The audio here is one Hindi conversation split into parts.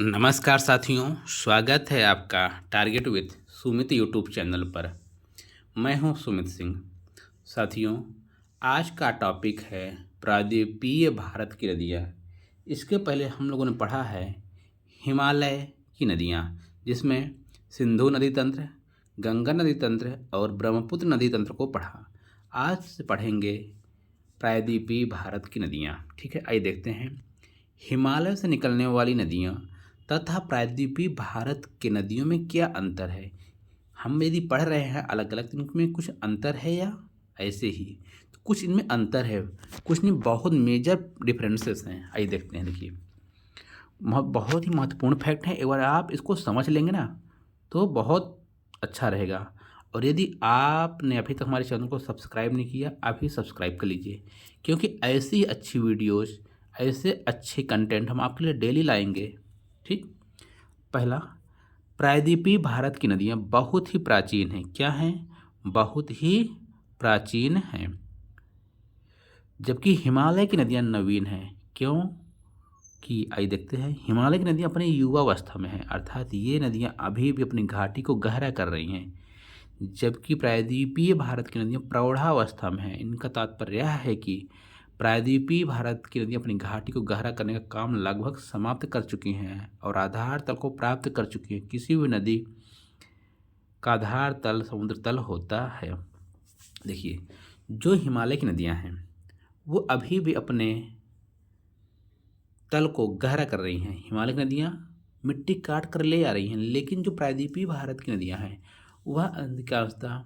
नमस्कार साथियों, स्वागत है आपका target with Sumit YouTube channel पर। मैं हूं सुमित सिंह। साथियों, आज का टॉपिक है प्रायद्वीपीय भारत की नदियाँ। इसके पहले हम लोगों ने पढ़ा है हिमालय की नदियाँ, जिसमें सिंधु नदी तंत्र, गंगा नदी तंत्र और ब्रह्मपुत्र नदी तंत्र को पढ़ा। आज से पढ़ेंगे प्रायद्वीपीय भारत की नदियाँ। ठीक है, आइए देखते हैं। हिमालय से निकलने वाली नदियाँ तथा प्रायद्वीपीय भारत के नदियों में क्या अंतर है। हम यदि पढ़ रहे हैं अलग अलग तो इनमें कुछ अंतर है या ऐसे ही, तो कुछ इनमें अंतर है, कुछ नहीं, बहुत मेजर डिफरेंसेस हैं। आइए देखते हैं। देखिए, बहुत ही महत्वपूर्ण फैक्ट है। एक बार आप इसको समझ लेंगे ना तो बहुत अच्छा रहेगा। और यदि आपने अभी तक हमारे चैनल को सब्सक्राइब नहीं किया, आप ही सब्सक्राइब कर लीजिए, क्योंकि ऐसी अच्छी वीडियोस, ऐसे अच्छे कंटेंट हम आपके लिए डेली लाएंगे। ठीक। पहला, प्रायद्वीपीय भारत की नदियाँ बहुत ही प्राचीन हैं। क्या हैं? बहुत ही प्राचीन हैं, जबकि हिमालय की नदियाँ नवीन हैं। क्यों? कि आइए देखते हैं। हिमालय की नदियाँ अपनी युवावस्था में हैं, अर्थात ये नदियाँ अभी भी अपनी घाटी को गहरा कर रही हैं, जबकि प्रायद्वीपीय भारत की नदियाँ प्रौढ़ावस्था में हैं। इनका तात्पर्य यह है कि प्रायद्वीपीय भारत की नदियाँ अपनी घाटी को गहरा करने का काम लगभग समाप्त कर चुकी हैं और आधार तल को प्राप्त कर चुकी हैं। किसी भी नदी का आधार तल समुद्र तल होता है। देखिए, जो हिमालय की नदियाँ हैं वो अभी भी अपने तल को गहरा कर रही हैं। हिमालय की नदियाँ मिट्टी काट कर ले आ रही हैं, लेकिन जो प्रायद्वीपीय भारत की नदियाँ हैं वह अधिकांशतः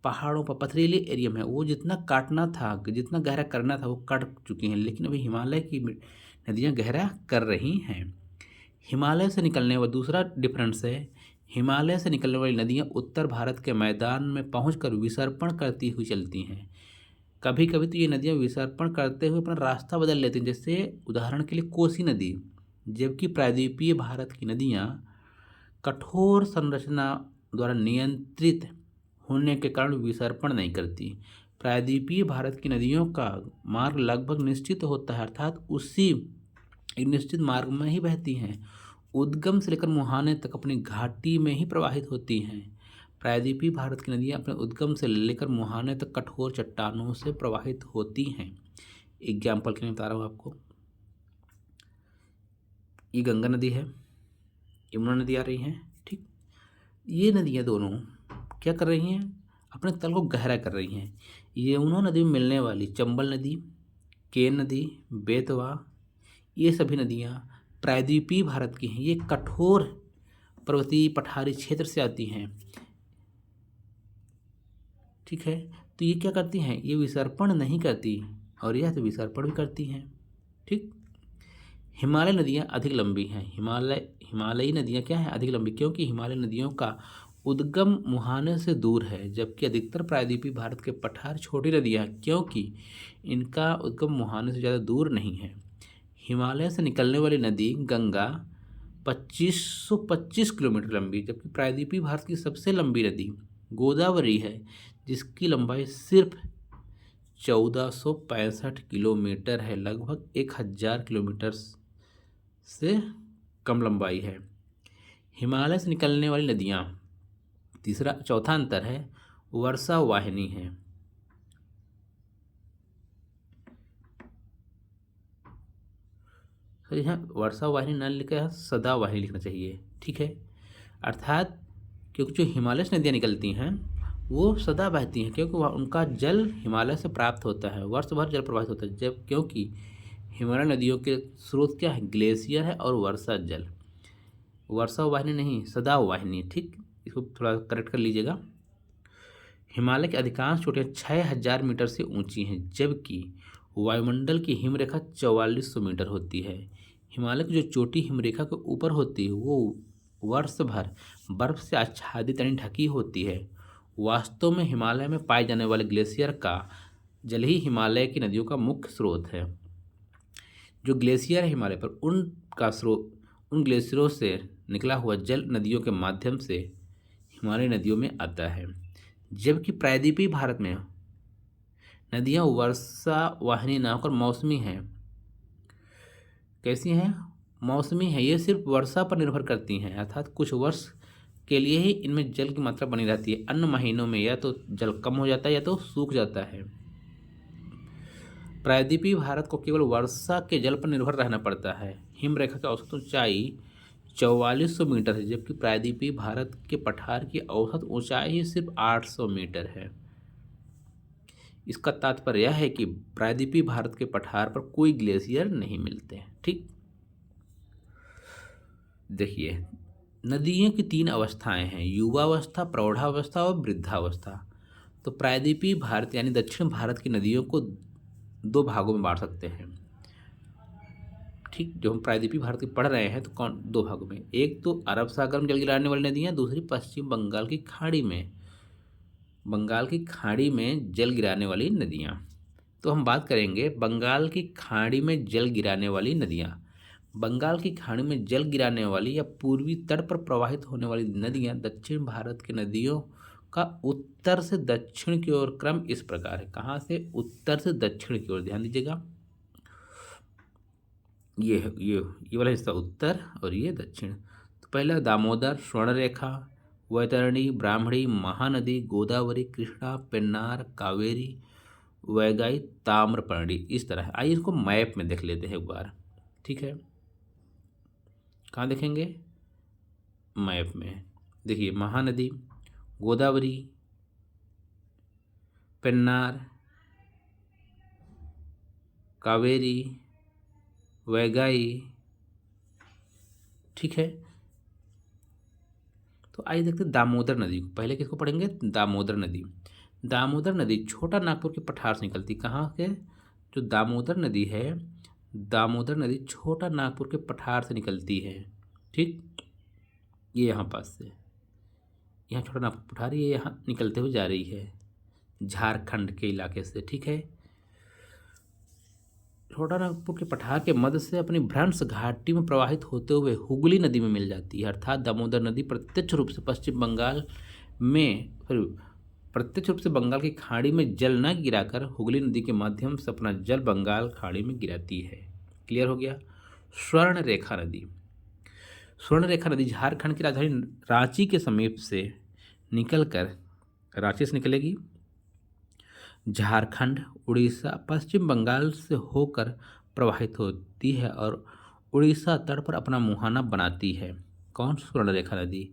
पहाड़ों पर पथरीले एरिया में, वो जितना काटना था, जितना गहरा करना था वो कट चुकी हैं, लेकिन अभी हिमालय की नदियाँ गहरा कर रही हैं। हिमालय से निकलने वाला दूसरा डिफरेंस है, हिमालय से निकलने वाली नदियाँ उत्तर भारत के मैदान में पहुंचकर विसर्पण करती हुई चलती हैं। कभी कभी तो ये नदियाँ विसर्पण करते हुए अपना रास्ता बदल लेती हैं, जैसे उदाहरण के लिए कोसी नदी। जबकि प्रायद्वीपीय भारत की नदियाँ कठोर संरचना द्वारा नियंत्रित होने के कारण विसर्पण नहीं करती। प्रायद्वीपीय भारत की नदियों का मार्ग लगभग निश्चित होता है, अर्थात उसी एक निश्चित मार्ग में ही बहती हैं। उद्गम से लेकर मुहाने तक अपनी घाटी में ही प्रवाहित होती हैं। प्रायद्वीपीय भारत की नदियाँ अपने उद्गम से लेकर मुहाने तक कठोर चट्टानों से प्रवाहित होती हैं। एग्जाम्पल के लिए बता रहा हूँ आपको। ये गंगा नदी है, यमुना नदी आ रही हैं। ठीक, ये नदियाँ दोनों क्या कर रही हैं? अपने तल को गहरा कर रही हैं। यमुना नदी में मिलने वाली चंबल नदी, केन नदी, बेतवा, ये सभी नदियाँ प्रायद्वीपीय भारत की हैं। ये कठोर पर्वतीय पठारी क्षेत्र से आती हैं। ठीक है, तो ये क्या करती हैं? ये विसर्पण नहीं करती, और यह तो विसर्पण भी करती हैं। ठीक। हिमालय नदियाँ अधिक लंबी हैं। हिमालयी नदियाँ क्या हैं? अधिक लंबी, क्योंकि हिमालय नदियों का उद्गम मुहाने से दूर है, जबकि अधिकतर प्रायद्वीपीय भारत के पठार छोटी नदियाँ हैं, क्योंकि इनका उद्गम मुहाने से ज़्यादा दूर नहीं है। हिमालय से निकलने वाली नदी गंगा 2525 किलोमीटर लंबी, जबकि प्रायद्वीपीय भारत की सबसे लंबी नदी गोदावरी है, जिसकी लंबाई सिर्फ 1465 किलोमीटर है, लगभग 1000 किलोमीटर से कम लंबाई है। हिमालय से निकलने वाली नदियाँ, चौथा अंतर है, वर्षा वाहिनी है। तो यहाँ वर्षा वाहिनी न लिखा है, सदा वाहिनी लिखना चाहिए। ठीक है, अर्थात क्योंकि जो हिमालय से नदियाँ निकलती हैं वो सदा बहती हैं, क्योंकि वह उनका जल हिमालय से प्राप्त होता है, वर्ष भर जल प्रवाहित होता है। जब क्योंकि हिमालय नदियों के स्रोत क्या है? ग्लेशियर है और वर्षा जल। वर्षा वाहिनी नहीं, सदा वाहिनी। ठीक, इसको थोड़ा करेक्ट कर लीजिएगा। हिमालय की अधिकांश चोटियाँ 6000 मीटर से ऊंची हैं, जबकि वायुमंडल की हिमरेखा 4400 मीटर होती है। हिमालय की जो चोटी हिमरेखा के ऊपर होती है वो वर्ष भर बर्फ से आच्छादित यानी ढकी होती है। वास्तव में हिमालय में पाए जाने वाले ग्लेशियर का जल ही हिमालय की नदियों का मुख्य स्रोत है। जो ग्लेशियर है हिमालय पर, उन ग्लेशियरों से निकला हुआ जल नदियों के माध्यम से हिमालय नदियों में आता है। जबकि प्रायद्वीपीय भारत में नदियाँ वर्षा वाहिनी न होकर मौसमी हैं। कैसी हैं? मौसमी है, ये सिर्फ वर्षा पर निर्भर करती हैं, अर्थात कुछ वर्ष के लिए ही इनमें जल की मात्रा बनी रहती है। अन्य महीनों में या तो जल कम हो जाता है या तो सूख जाता है। प्रायद्वीपीय भारत को केवल वर्षा के जल पर निर्भर रहना पड़ता है। हिमरेखा की औसत ऊंचाई 4400 मीटर है, जबकि प्रायद्वीपीय भारत के पठार की औसत ऊंचाई ही सिर्फ 800 मीटर है। इसका तात्पर्य यह है कि प्रायद्वीपीय भारत के पठार पर कोई ग्लेशियर नहीं मिलते हैं। ठीक, देखिए नदियों की 3 अवस्थाएं हैं, युवावस्था, प्रौढ़ावस्था और वृद्धावस्था। तो प्रायद्वीपीय भारत यानी दक्षिण भारत की नदियों को 2 भागों में बांट सकते हैं। ठीक, जो हम प्रायद्वीपीय भारत की पढ़ रहे हैं तो कौन 2 भागों में, एक तो अरब सागर में जल गिराने वाली नदियाँ, दूसरी पश्चिम बंगाल की खाड़ी में जल गिराने वाली नदियाँ। तो हम बात करेंगे बंगाल की खाड़ी में जल गिराने वाली नदियाँ। बंगाल की खाड़ी में जल गिराने वाली या पूर्वी तट पर प्रवाहित होने वाली नदियाँ दक्षिण भारत की नदियों का उत्तर से दक्षिण की ओर क्रम इस प्रकार है। कहाँ से? उत्तर से दक्षिण की ओर, ध्यान दीजिएगा। ये वाला हिस्सा उत्तर और ये दक्षिण। तो पहला दामोदर, स्वर्णरेखा, वैतरणी, ब्राह्मणी, महानदी, गोदावरी, कृष्णा, पेन्नार, कावेरी, वैगाई, ताम्रपर्णी, इस तरह है। आइए इसको मैप में देख लेते हैं एक बार। ठीक है, कहाँ देखेंगे? मैप में। देखिए महानदी, गोदावरी, पेन्नार, कावेरी, वैगाई। ठीक है, तो आइए देखते हैं दामोदर नदी को। पहले किसको पढ़ेंगे? दामोदर नदी। दामोदर नदी छोटा नागपुर के पठार से निकलती। कहाँ से? जो दामोदर नदी है, दामोदर नदी छोटा नागपुर के पठार से निकलती है। ठीक, ये यहाँ पास से, यहाँ छोटा नागपुर पठार, ये यहाँ निकलते हुए जा रही है झारखंड के इलाके से। ठीक है, छोटा नागपुर के पठार के मध्य से अपनी भ्रंश घाटी में प्रवाहित होते हुए हुगली नदी में मिल जाती है। अर्थात दामोदर नदी प्रत्यक्ष रूप से बंगाल की खाड़ी में जल न गिराकर हुगली नदी के माध्यम से अपना जल बंगाल खाड़ी में गिराती है। क्लियर हो गया? स्वर्ण रेखा नदी झारखंड की राजधानी रांची के समीप से निकलकर, रांची से निकलेगी, झारखंड, उड़ीसा, पश्चिम बंगाल से होकर प्रवाहित होती है और उड़ीसा तट पर अपना मुहाना बनाती है। कौन? स्वर्णरेखा नदी।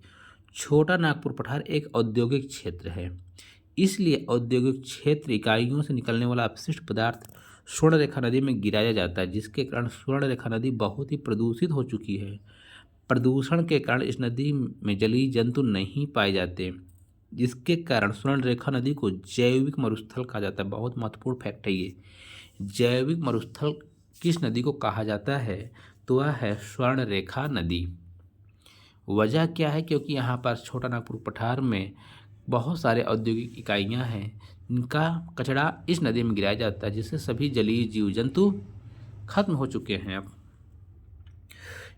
छोटा नागपुर पठार एक औद्योगिक क्षेत्र है, इसलिए औद्योगिक क्षेत्र इकाइयों से निकलने वाला अपशिष्ट पदार्थ स्वर्णरेखा नदी में गिराया जाता है, जिसके कारण स्वर्णरेखा नदी बहुत ही प्रदूषित हो चुकी है। प्रदूषण के कारण इस नदी में जलीय जंतु नहीं पाए जाते, जिसके कारण स्वर्णरेखा नदी को जैविक मरुस्थल कहा जाता है। बहुत महत्वपूर्ण फैक्ट है ये। जैविक मरुस्थल किस नदी को कहा जाता है? तो वह है स्वर्णरेखा नदी। वजह क्या है? क्योंकि यहाँ पर छोटा नागपुर पठार में बहुत सारे औद्योगिक इकाइयाँ हैं, इनका कचरा इस नदी में गिराया जाता है, जिससे सभी जलीय जीव जंतु खत्म हो चुके हैं। अब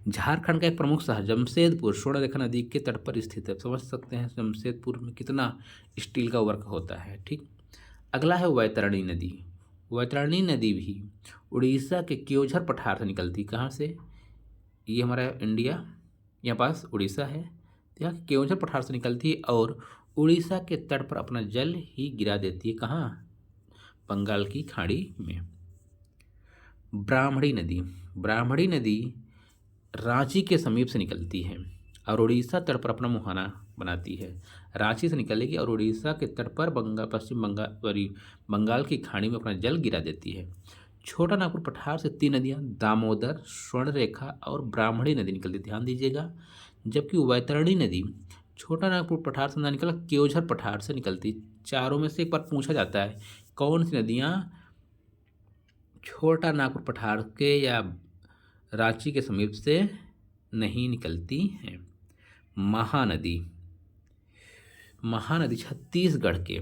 झारखंड का एक प्रमुख शहर जमशेदपुर स्वर्णरेखा नदी के तट पर स्थित है। समझ सकते हैं जमशेदपुर में कितना स्टील का वर्क होता है। ठीक, अगला है वैतरणी नदी। वैतरणी नदी भी उड़ीसा के केओझर पठार से निकलती। कहाँ से? ये हमारा इंडिया, यहाँ पास उड़ीसा है, यहाँ केओझर पठार से निकलती है और उड़ीसा के तट पर अपना जल ही गिरा देती है। कहाँ? बंगाल की खाड़ी में। ब्राह्मणी नदी रांची के समीप से निकलती है और उड़ीसा तट पर अपना मुहाना बनाती है। रांची से निकलेगी और उड़ीसा के तट पर पश्चिम बंगाल की खाड़ी में अपना जल गिरा देती है। छोटा नागपुर पठार से 3 नदियाँ दामोदर, स्वर्णरेखा और ब्राह्मणी नदी निकलती, ध्यान दीजिएगा। जबकि वैतरणी नदी छोटा नागपुर पठार से ना निकल केओझर पठार से निकलती। चारों में से एक बार पूछा जाता है कौन सी नदियाँ छोटा नागपुर पठार के या रांची के समीप से नहीं निकलती हैं। महानदी छत्तीसगढ़ के,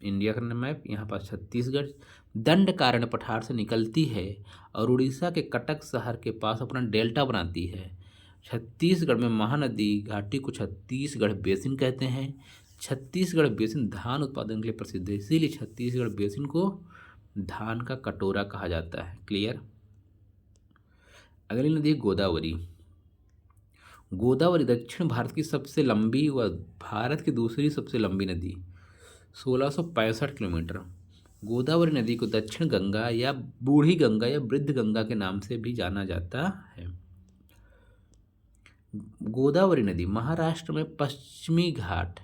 इंडिया का मैप, यहाँ पर छत्तीसगढ़ दंडकारण्य पठार से निकलती है और उड़ीसा के कटक शहर के पास अपना डेल्टा बनाती है। छत्तीसगढ़ में महानदी घाटी को छत्तीसगढ़ बेसिन कहते हैं। छत्तीसगढ़ बेसिन धान उत्पादन के लिए प्रसिद्ध है, इसीलिए छत्तीसगढ़ बेसिन को धान का कटोरा कहा जाता है। क्लियर? अगली नदी है गोदावरी। गोदावरी दक्षिण भारत की सबसे लंबी व भारत की दूसरी सबसे लंबी नदी, 1665 किलोमीटर। गोदावरी नदी को दक्षिण गंगा या बूढ़ी गंगा या वृद्ध गंगा के नाम से भी जाना जाता है। गोदावरी नदी महाराष्ट्र में पश्चिमी घाट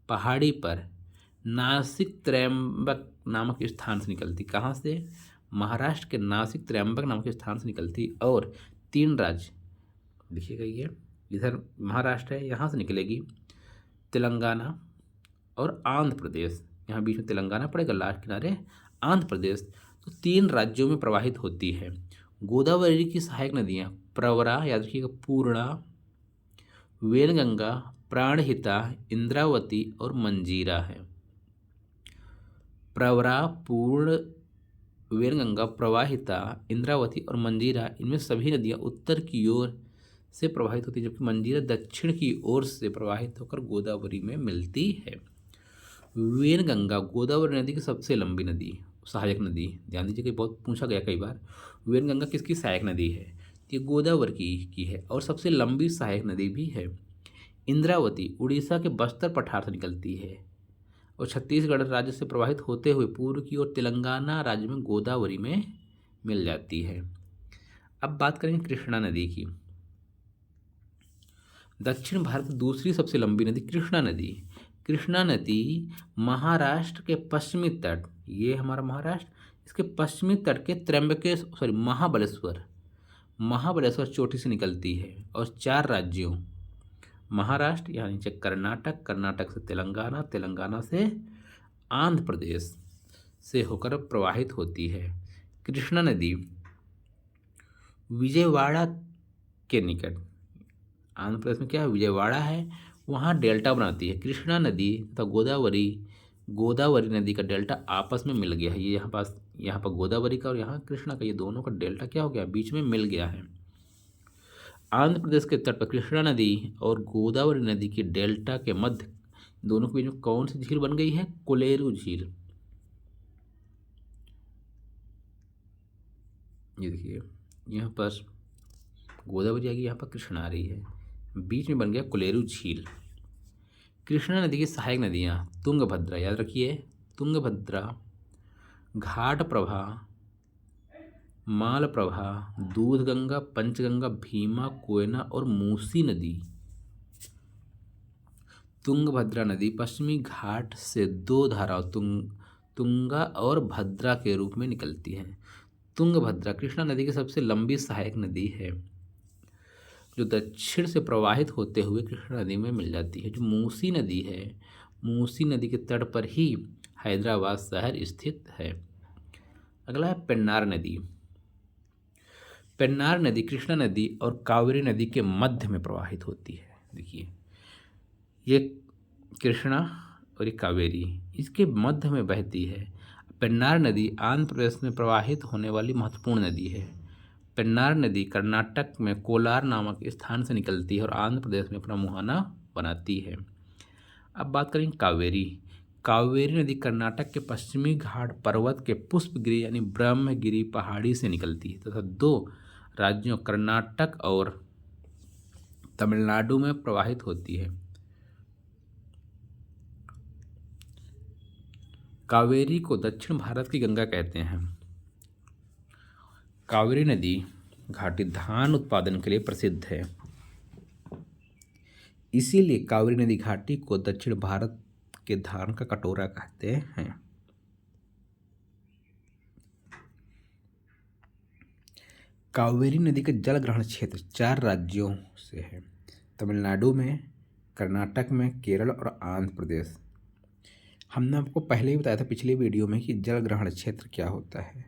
पहाड़ी पर नासिक त्रयंबक नामक स्थान से निकलती। कहाँ से? महाराष्ट्र के नासिक त्रयंबक नामक स्थान से निकलती और 3 राज्य, देखिएगा ये इधर महाराष्ट्र है, यहाँ से निकलेगी तेलंगाना और आंध्र प्रदेश, यहाँ बीच में तेलंगाना पड़ेगा, लास्ट किनारे आंध्र प्रदेश, तो 3 राज्यों में प्रवाहित होती है। गोदावरी की सहायक नदियाँ प्रवरा, याद रखिएगा, पूर्णा, वेनगंगा, प्राणहिता, इंद्रावती और मंजीरा है। प्रवरा, पूर्ण, वेनगंगा, प्रवाहिता, इंद्रावती और मंजीरा, इनमें सभी नदियाँ उत्तर की ओर से प्रवाहित होती है, जबकि मंजीरा दक्षिण की ओर से प्रवाहित होकर गोदावरी में मिलती है। वेनगंगा गोदावरी नदी की सबसे लंबी नदी, सहायक नदी, ध्यान दीजिए कि बहुत पूछा गया कई बार, वेनगंगा किसकी सहायक नदी है? ये गोदावरी की है और सबसे लंबी सहायक नदी भी है। इंद्रावती उड़ीसा के बस्तर पठार से निकलती है और छत्तीसगढ़ राज्य से प्रवाहित होते हुए पूर्व की ओर तेलंगाना राज्य में गोदावरी में मिल जाती है। अब बात करेंगे कृष्णा नदी की। दक्षिण भारत की दूसरी सबसे लंबी नदी कृष्णा नदी। कृष्णा नदी महाराष्ट्र के पश्चिमी तट, ये हमारा महाराष्ट्र, इसके पश्चिमी तट के महाबलेश्वर चोटी से निकलती है और 4 राज्यों महाराष्ट्र, यहाँ नीचे कर्नाटक, कर्नाटक से तेलंगाना, तेलंगाना से आंध्र प्रदेश से होकर प्रवाहित होती है। कृष्णा नदी विजयवाड़ा के निकट, आंध्र प्रदेश में क्या है, विजयवाड़ा है, वहाँ डेल्टा बनाती है। कृष्णा नदी तथा गोदावरी नदी का डेल्टा आपस में मिल गया है। ये यहाँ पर गोदावरी का और यहाँ कृष्णा का, ये दोनों का डेल्टा क्या हो गया, बीच में मिल गया है। आंध्र प्रदेश के तट पर कृष्णा नदी और गोदावरी नदी की डेल्टा के मध्य दोनों के बीच में कौन सी झील बन गई है? कोलेरू झील। ये देखिए, यहाँ पर गोदावरी आएगी, यहाँ पर कृष्णा आ रही है, बीच में बन गया कोलेरू झील। कृष्णा नदी की सहायक नदियाँ तुंगभद्रा, याद रखिए, तुंगभद्रा, घाटप्रभा, मालप्रभा, दूधगंगा, पंचगंगा, भीमा, कोयना और मूसी नदी। तुंगभद्रा नदी पश्चिमी घाट से 2 धाराओं तुंगा और भद्रा के रूप में निकलती है। तुंगभद्रा कृष्णा नदी की सबसे लंबी सहायक नदी है, जो दक्षिण से प्रवाहित होते हुए कृष्णा नदी में मिल जाती है। जो मूसी नदी है, मूसी नदी के तट पर ही हैदराबाद शहर स्थित है। अगला है पेन्नार नदी। पेन्नार नदी कृष्णा नदी और कावेरी नदी के मध्य में प्रवाहित होती है। देखिए, ये कृष्णा और ये कावेरी इसके मध्य में बहती है। पेन्नार नदी आंध्र प्रदेश में प्रवाहित होने वाली महत्वपूर्ण नदी है। पेन्नार नदी कर्नाटक में कोलार नामक स्थान से निकलती है और आंध्र प्रदेश में अपना मुहाना बनाती है। अब बात करेंगे कावेरी। कावेरी नदी कर्नाटक के पश्चिमी घाट पर्वत के पुष्पगिरी यानी ब्रह्मगिरी पहाड़ी से निकलती है तथा 2 राज्यों कर्नाटक और तमिलनाडु में प्रवाहित होती है। कावेरी को दक्षिण भारत की गंगा कहते हैं। कावेरी नदी घाटी धान उत्पादन के लिए प्रसिद्ध है, इसीलिए कावेरी नदी घाटी को दक्षिण भारत के धान का कटोरा कहते हैं। कावेरी नदी का जल ग्रहण क्षेत्र 4 राज्यों से है, तमिलनाडु में, कर्नाटक में, केरल और आंध्र प्रदेश। हमने आपको पहले ही बताया था पिछले वीडियो में कि जल ग्रहण क्षेत्र क्या होता है।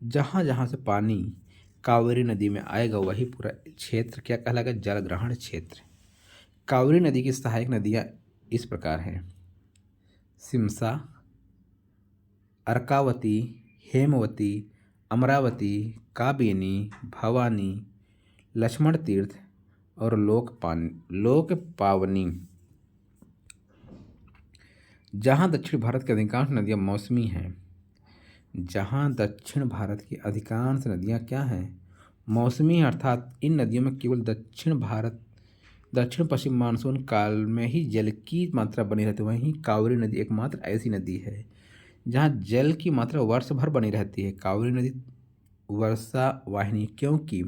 जहाँ जहाँ से पानी कावेरी नदी में आएगा वही पूरा क्षेत्र क्या कहलाएगा? जल ग्रहण क्षेत्र। कावेरी नदी की सहायक नदियाँ इस प्रकार हैं: सिमसा, अर्कावती, हेमवती, अमरावती, काबिनी, भवानी, लक्ष्मण तीर्थ और लोकपावनी। जहाँ दक्षिण भारत की अधिकांश नदियाँ मौसमी हैं, जहाँ दक्षिण भारत की अधिकांश नदियाँ क्या हैं? मौसमी अर्थात इन नदियों में केवल दक्षिण पश्चिम मानसून काल में ही जल की मात्रा बनी रहती है। वहीं कावेरी नदी एकमात्र ऐसी नदी है जहाँ जल की मात्रा वर्ष भर बनी रहती है। कावेरी नदी वर्षा वाहिनी, क्योंकि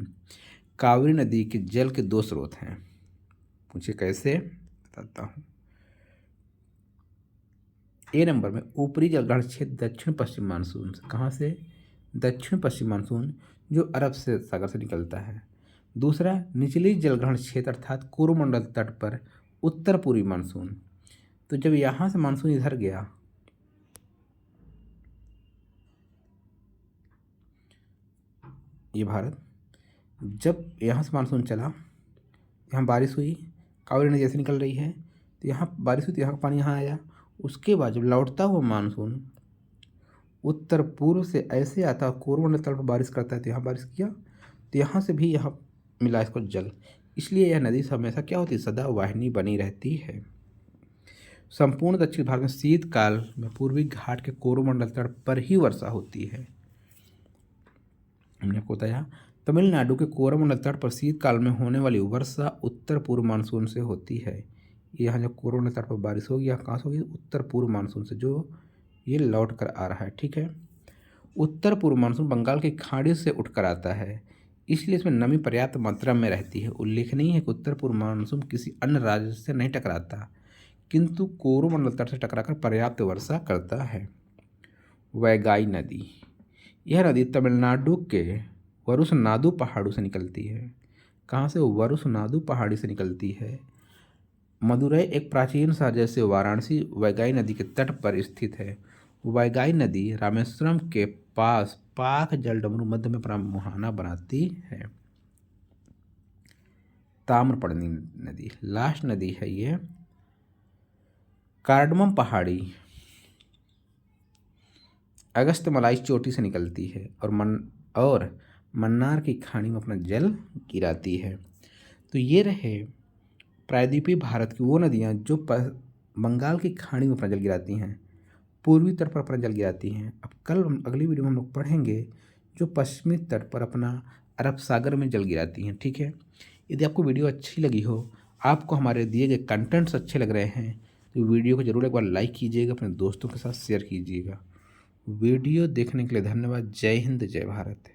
कावेरी नदी के जल के दो स्रोत हैं। पूछे कैसे, बताता हूँ। ए नंबर में ऊपरी जलग्रहण क्षेत्र दक्षिण पश्चिम मानसून से, कहाँ से, दक्षिण पश्चिम मानसून जो अरब से सागर से निकलता है। दूसरा निचली जलग्रहण क्षेत्र अर्थात कोरोमंडल तट पर उत्तर पूर्वी मानसून। तो जब यहाँ से मानसून इधर गया, ये भारत, जब यहाँ से मानसून चला, यहाँ बारिश हुई, कावेरी नदी जैसे निकल रही है तो यहाँ बारिश हुई तो यहाँ का पानी यहाँ आया। उसके बाद जब लौटता हुआ मानसून उत्तर पूर्व से ऐसे आता, कोरोमंडल तट पर बारिश करता है तो यहाँ बारिश किया, तो यहाँ से भी यहाँ मिला इसको जल। इसलिए यह नदी हमेशा क्या होती है, सदा वाहिनी बनी रहती है। संपूर्ण दक्षिण भारत में शीतकाल में पूर्वी घाट के कोरोमंडल तट पर ही वर्षा होती है। हमने आपको बताया तमिलनाडु के कोरोमंडल तट पर शीतकाल में होने वाली वर्षा उत्तर पूर्व मानसून से होती है। यहाँ जब कोरोमंडल तट पर बारिश होगी, यहाँ कहाँ से होगी, उत्तर पूर्व मानसून से, जो ये लौट कर आ रहा है। ठीक है, उत्तर पूर्व मानसून बंगाल की खाड़ी से उठकर आता है, इसलिए इसमें नमी पर्याप्त मात्रा में रहती है। उल्लेखनीय है कि उत्तर पूर्व मानसून किसी अन्य राज्य से नहीं टकराता, किंतु कोरोमंडल तट से टकराकर पर्याप्त वर्षा करता है। वैगाई नदी, यह नदी तमिलनाडु के वरुसनाडु पहाड़ों से निकलती है। कहाँ से, वरुसनाडु पहाड़ी से निकलती है। मदुरै एक प्राचीन शहर जैसे वाराणसी वैगाई नदी के तट पर स्थित है। वैगाई नदी रामेश्वरम के पास पाक जलडमरू मध्य में अपना मुहाना बनाती है। ताम्रपर्णी नदी लास्ट नदी है ये, कार्डमम पहाड़ी अगस्त्यमलाई चोटी से निकलती है और मन्नार की खाड़ी में अपना जल गिराती है। तो ये रहे प्रायद्वीपीय भारत की वो नदियाँ जो बंगाल की खाड़ी में अपना जल गिराती हैं, पूर्वी तट पर अपना जल गिराती हैं। अब कल अगली वीडियो में हम लोग पढ़ेंगे जो पश्चिमी तट पर अपना अरब सागर में जल गिराती हैं। ठीक है, यदि आपको वीडियो अच्छी लगी हो, आपको हमारे दिए गए कंटेंट्स अच्छे लग रहे हैं, तो वीडियो को ज़रूर एक बार लाइक कीजिएगा, अपने दोस्तों के साथ शेयर कीजिएगा। वीडियो देखने के लिए धन्यवाद। जय हिंद, जय भारत।